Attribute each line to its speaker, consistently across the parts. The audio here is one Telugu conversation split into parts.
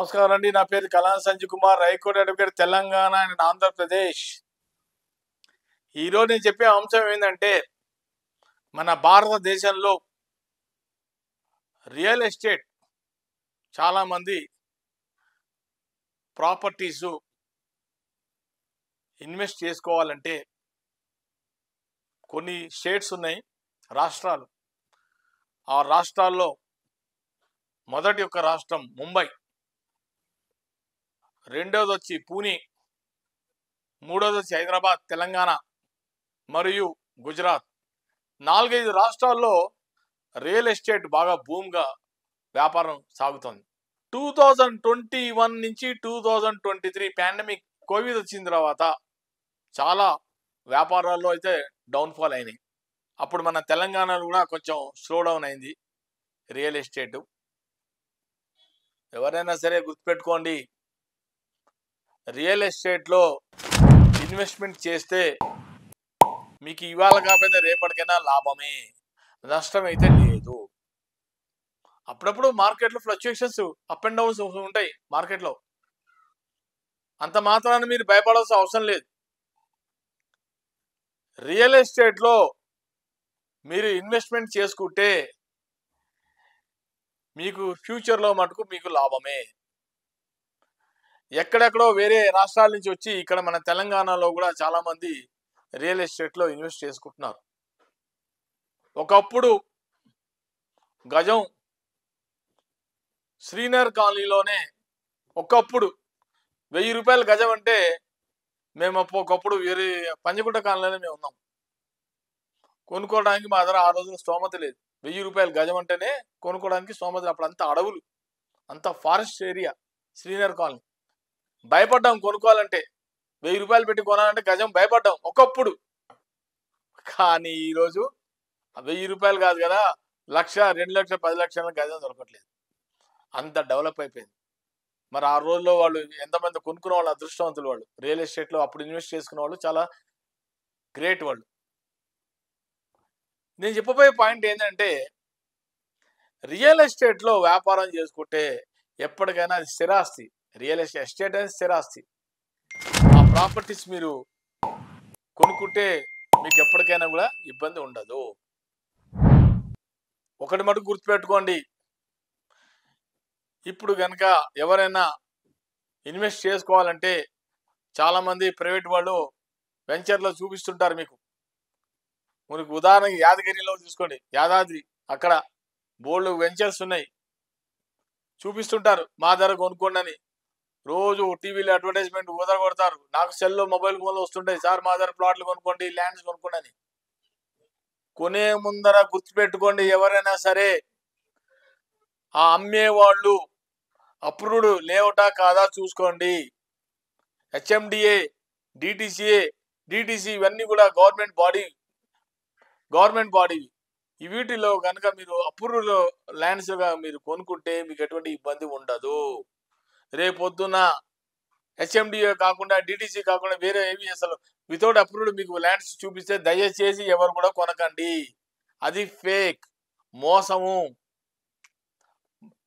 Speaker 1: నమస్కారం అండి. నా పేరు Kalan Sanjay Kumar, high court advocate, Telangana and Andhra Pradesh. ఈరోజు నేను చెప్పే అంశం ఏంటంటే, మన భారతదేశంలో రియల్ ఎస్టేట్ చాలామంది ప్రాపర్టీస్ ఇన్వెస్ట్ చేసుకోవాలంటే కొన్ని స్టేట్స్ ఉన్నాయి, రాష్ట్రాలు. ఆ రాష్ట్రాల్లో మొదటి ఒక రాష్ట్రం ముంబై, రెండోది వచ్చి పూణే, మూడోది వచ్చి హైదరాబాద్ తెలంగాణ మరియు గుజరాత్. 4-5 రాష్ట్రాల్లో రియల్ ఎస్టేట్ బాగా బూమ్గా వ్యాపారం సాగుతుంది. 2021 నుంచి 2023 పాండమిక్ కోవిడ్ వచ్చిన తర్వాత చాలా వ్యాపారాల్లో అయితే డౌన్ఫాల్ అయినాయి. అప్పుడు మన తెలంగాణలో కూడా కొంచెం స్లో డౌన్ అయింది రియల్ ఎస్టేట్. ఎవరైనా సరే గుర్తుపెట్టుకోండి, రియల్ ఎస్టేట్లో ఇన్వెస్ట్మెంట్ చేస్తే మీకు ఇవాళ కాకపోతే రేపటికైనా లాభమే, నష్టం అయితే లేదు. అప్పుడప్పుడు మార్కెట్లో ఫ్లక్చుయేషన్స్, అప్ అండ్ డౌన్స్ ఉంటాయి మార్కెట్లో. అంత మాత్రాన మీరు భయపడాల్సిన అవసరం లేదు. రియల్ ఎస్టేట్లో మీరు ఇన్వెస్ట్మెంట్ చేసుకుంటే మీకు ఫ్యూచర్లో మటుకు మీకు లాభమే. ఎక్కడెక్కడో వేరే రాష్ట్రాల నుంచి వచ్చి ఇక్కడ మన తెలంగాణలో కూడా చాలామంది రియల్ ఎస్టేట్లో ఇన్వెస్ట్ చేసుకుంటున్నారు. ఒకప్పుడు గజం శ్రీనగర్ కాలనీలోనే ఒకప్పుడు 1000 రూపాయల గజం అంటే మేము ఒకప్పుడు వేరే పంజగుట్ట కాలనీలోనే మేము ఉన్నాం. కొనుక్కోవడానికి మా దగ్గర ఆ రోజున స్తోమత లేదు. 1000 రూపాయల గజం అంటేనే కొనుక్కోవడానికి స్తోమత. అప్పుడు అంతా అడవులు, అంతా ఫారెస్ట్ ఏరియా శ్రీనగర్ కాలనీ. భయపడ్డాం కొనుక్కోవాలంటే, 1000 రూపాయలు పెట్టి కొనాలంటే గజం భయపడ్డాం ఒకప్పుడు. కానీ ఈరోజు 1000 రూపాయలు కాదు కదా, 1,00,000, 2,00,000, 10,00,000 గజం దొరకట్లేదు. అంత డెవలప్ అయిపోయింది. మరి ఆ రోజుల్లో వాళ్ళు ఎంతమంది కొనుక్కున్న వాళ్ళు అదృష్టవంతులు. వాళ్ళు రియల్ ఎస్టేట్లో అప్పుడు ఇన్వెస్ట్ చేసుకున్న వాళ్ళు చాలా గ్రేట్ వాళ్ళు. నేను చెప్పబోయే పాయింట్ ఏంటంటే, రియల్ ఎస్టేట్లో వ్యాపారం చేసుకుంటే ఎప్పటికైనా అది స్థిరాస్తి. రియల్ ఎస్టేట్ అనేది స్థిరాస్తి. ఆ ప్రాపర్టీస్ మీరు కొనుక్కుంటే మీకు ఎప్పటికైనా కూడా ఇబ్బంది ఉండదు. ఒకటి మటుకు గుర్తుపెట్టుకోండి, ఇప్పుడు కనుక ఎవరైనా ఇన్వెస్ట్ చేసుకోవాలంటే చాలామంది ప్రైవేట్ వాళ్ళు వెంచర్లో చూపిస్తుంటారు మీకు. మనకు ఉదాహరణకి యాదగిరిలో చూసుకోండి, యాదాద్రి, అక్కడ బోల్డ్ వెంచర్స్ ఉన్నాయి, చూపిస్తుంటారు మా ధర కొనుక్కోండి అని. రోజు టీవీలో అడ్వర్టైజ్మెంట్ కొడతారు. నాకు సెల్లో, మొబైల్ ఫోన్లో వస్తుంటాయి, సార్ మా ధర ప్లాట్లు కొనుక్కోండి, ల్యాండ్స్ కొనుక్కోండి అని. కొనే ముందర గుర్తుపెట్టుకోండి, ఎవరైనా సరే ఆ అమ్మేవాళ్ళు అప్రూవ్డ్ లేఅవుటా కాదా చూసుకోండి. హెచ్ఎండిఏ, డిటిసి ఇవన్నీ కూడా గవర్నమెంట్ బాడీ. వీటిలో కనుక మీరు అప్రూవ్డ్ ల్యాండ్స్గా మీరు కొనుక్కుంటే మీకు ఎటువంటి ఇబ్బంది ఉండదు. రేపొద్దున హెచ్ఎండిఏ కాకుండా, డిటిసి కాకుండా వేరే ఏమి అసలు వితౌట్ అప్రూవ్డ్ మీకు ల్యాండ్స్ చూపిస్తే దయచేసి ఎవరు కూడా కొనకండి. అది ఫేక్, మోసము.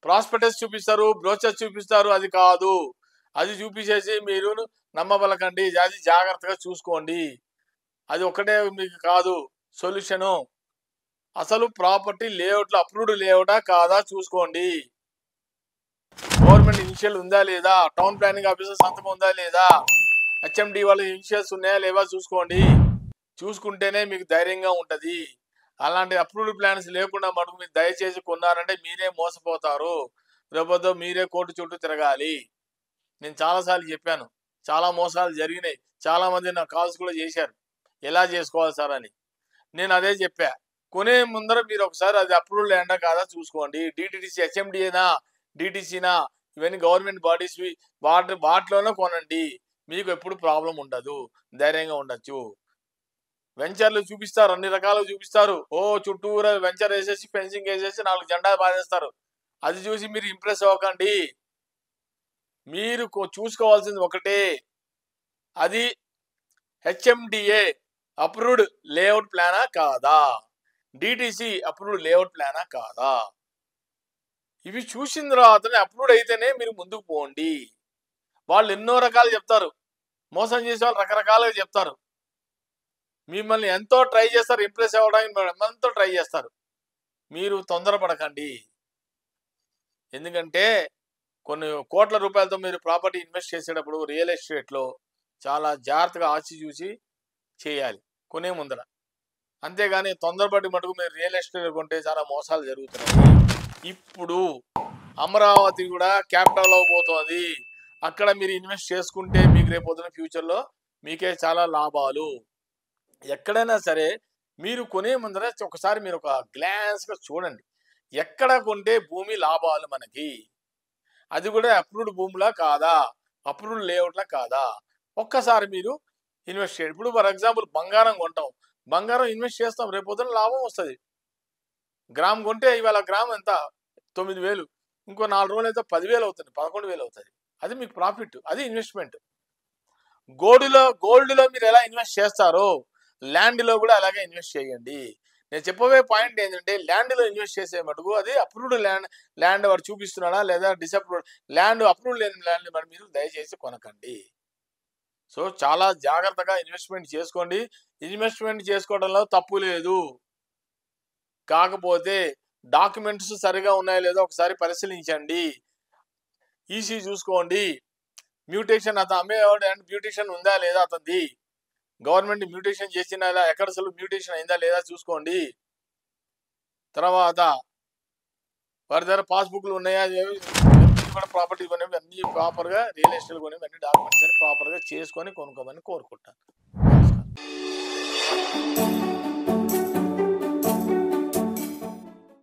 Speaker 1: ప్రాస్పెక్టస్ చూపిస్తారు, బ్రోచర్ చూపిస్తారు, అది కాదు. అది చూపించేసి మీరు నమ్మబలకండి. అది జాగ్రత్తగా చూసుకోండి. అది ఒకటే మీకు కాదు సొల్యూషను. అసలు ప్రాపర్టీ లేఅవుట్లో అప్రూవ్డ్ లేఅవుటా కాదా చూసుకోండి. గవర్నమెంట్ ఇనిషియల్ ఉందా లేదా, టౌన్ ప్లానింగ్ ఆఫీసర్ సంతకం ఉందా లేదా, హెచ్ఎండి వాళ్ళ ఇనిషియల్స్ ఉన్నాయా లేవా చూసుకోండి. చూసుకుంటేనే మీకు ధైర్యంగా ఉంటుంది. అలాంటి అప్రూవ్డ్ ప్లాన్స్ లేకుండా మటుకు మీరు దయచేసి కొన్నారంటే మీరే మోసపోతారు. రేపొద్దు మీరే కోర్టు చుట్టూ తిరగాలి. నేను చాలాసార్లు చెప్పాను, చాలా మోసాలు జరిగినాయి. చాలామంది నా కాల్స్ కూడా చేశారు, ఎలా చేసుకోవాలి సార్ అని. నేను అదే చెప్పా, కొనే ముందర మీరు ఒకసారి అది అప్రూవ్డ్ ల్యాండా కాదా చూసుకోండి. డిటిసి, హెచ్ఎండిఏనా, డిటిసినా, ఇవన్నీ గవర్నమెంట్ బాడీస్, వాటిలోనే కొనండి. మీకు ఎప్పుడు ప్రాబ్లం ఉండదు, ధైర్యంగా ఉండొచ్చు. వెంచర్లు చూపిస్తారు, అన్ని రకాలు చూపిస్తారు. చుట్టూరా వెంచర్ వేసేసి, ఫెన్సింగ్ వేసేసి 4 జెండా బాధేస్తారు. అది చూసి మీరు ఇంప్రెస్ అవ్వకండి. మీరు చూసుకోవాల్సింది ఒకటే, అది హెచ్ఎండిఏ అప్రూవ్డ్ లేఅవుట్ ప్లానా కాదా, డిటిసి అప్రూవ్డ్ లేఅవుట్ ప్లానా కాదా. ఇవి చూసిన తర్వాతనే అప్రూవ్డ్ అయితేనే మీరు ముందుకు పోండి. వాళ్ళు ఎన్నో రకాలు చెప్తారు, మోసం చేసే వాళ్ళు రకరకాలుగా చెప్తారు. మిమ్మల్ని ఎంతో ట్రై చేస్తారు, ఇంప్రెస్ అవ్వడానికి ఎంతో ట్రై చేస్తారు. మీరు తొందరపడకండి. ఎందుకంటే కొన్ని కోట్ల రూపాయలతో మీరు ప్రాపర్టీ ఇన్వెస్ట్ చేసేటప్పుడు రియల్ ఎస్టేట్లో చాలా జాగ్రత్తగా ఆచి చూసి చేయాలి కొనే ముందర. అంతేగాని తొందరపడి మటుకు మీరు రియల్ ఎస్టేట్ కొంటే చాలా మోసాలు జరుగుతున్నాయి. ఇప్పుడు అమరావతి కూడా క్యాపిటల్ అవబోతోంది. అక్కడ మీరు ఇన్వెస్ట్ చేసుకుంటే మీకు రేపొద్దున ఫ్యూచర్లో మీకే చాలా లాభాలు. ఎక్కడైనా సరే మీరు కొనే ముందర ఒకసారి మీరు ఒక గ్లాన్స్గా చూడండి, ఎక్కడ కొంటే భూమి లాభాలు మనకి, అది కూడా అప్రూవ్డ్ భూమిలా కాదా, అప్రూవ్డ్ లేఅవుట్లా కాదా, ఒక్కసారి మీరు ఇన్వెస్ట్ చేయండి. ఇప్పుడు ఫర్ ఎగ్జాంపుల్ బంగారం కొంటాం, బంగారం ఇన్వెస్ట్ చేస్తాం, రేపొద్దున లాభం వస్తుంది. గ్రామ్ కొంటే ఇవాళ గ్రామ్ ఎంత 9,000, ఇంకో 4 రోజులు అయితే 10,000 అవుతుంది, 11,000 అవుతుంది. అది మీకు ప్రాఫిట్, అది ఇన్వెస్ట్మెంట్. గోల్డ్లో మీరు ఎలా ఇన్వెస్ట్ చేస్తారో ల్యాండ్లో కూడా అలాగే ఇన్వెస్ట్ చేయండి. నేను చెప్పబోయే పాయింట్ ఏంటంటే ల్యాండ్లో ఇన్వెస్ట్ చేసే మటుకు అది అప్రూవ్డ్ ల్యాండ్ వాడు చూపిస్తున్నాడా లేదా డిసప్రూవ్డ్ ల్యాండ్, అప్రూవ్డ్ లేని ల్యాండ్ మరి మీరు దయచేసి కొనకండి. సో చాలా జాగ్రత్తగా ఇన్వెస్ట్మెంట్ చేసుకోండి. ఇన్వెస్ట్మెంట్ చేసుకోవడంలో తప్పు లేదు, కాకపోతే డాక్యుమెంట్స్ సరిగా ఉన్నాయో లేదో ఒకసారి పరిశీలించండి. ఈసీ చూసుకోండి, మ్యూటేషన్ అతను అమ్మేవాడు అండ్ మ్యూటేషన్ ఉందా లేదా అతనిది, గవర్నమెంట్ మ్యూటేషన్ చేసినా ఎక్కడ అసలు మ్యూటేషన్ అయిందా లేదా చూసుకోండి. తర్వాత వారి దగ్గర పాస్బుక్లు ఉన్నాయా, కూడా ప్రాపర్టీ కొనేవి అన్ని ప్రాపర్గా, రియల్ ఎస్టేట్ కొనేవి అన్ని డాక్యుమెంట్స్ అని ప్రాపర్గా చేసుకొని కొనుక్కోమని కోరుకుంటాను.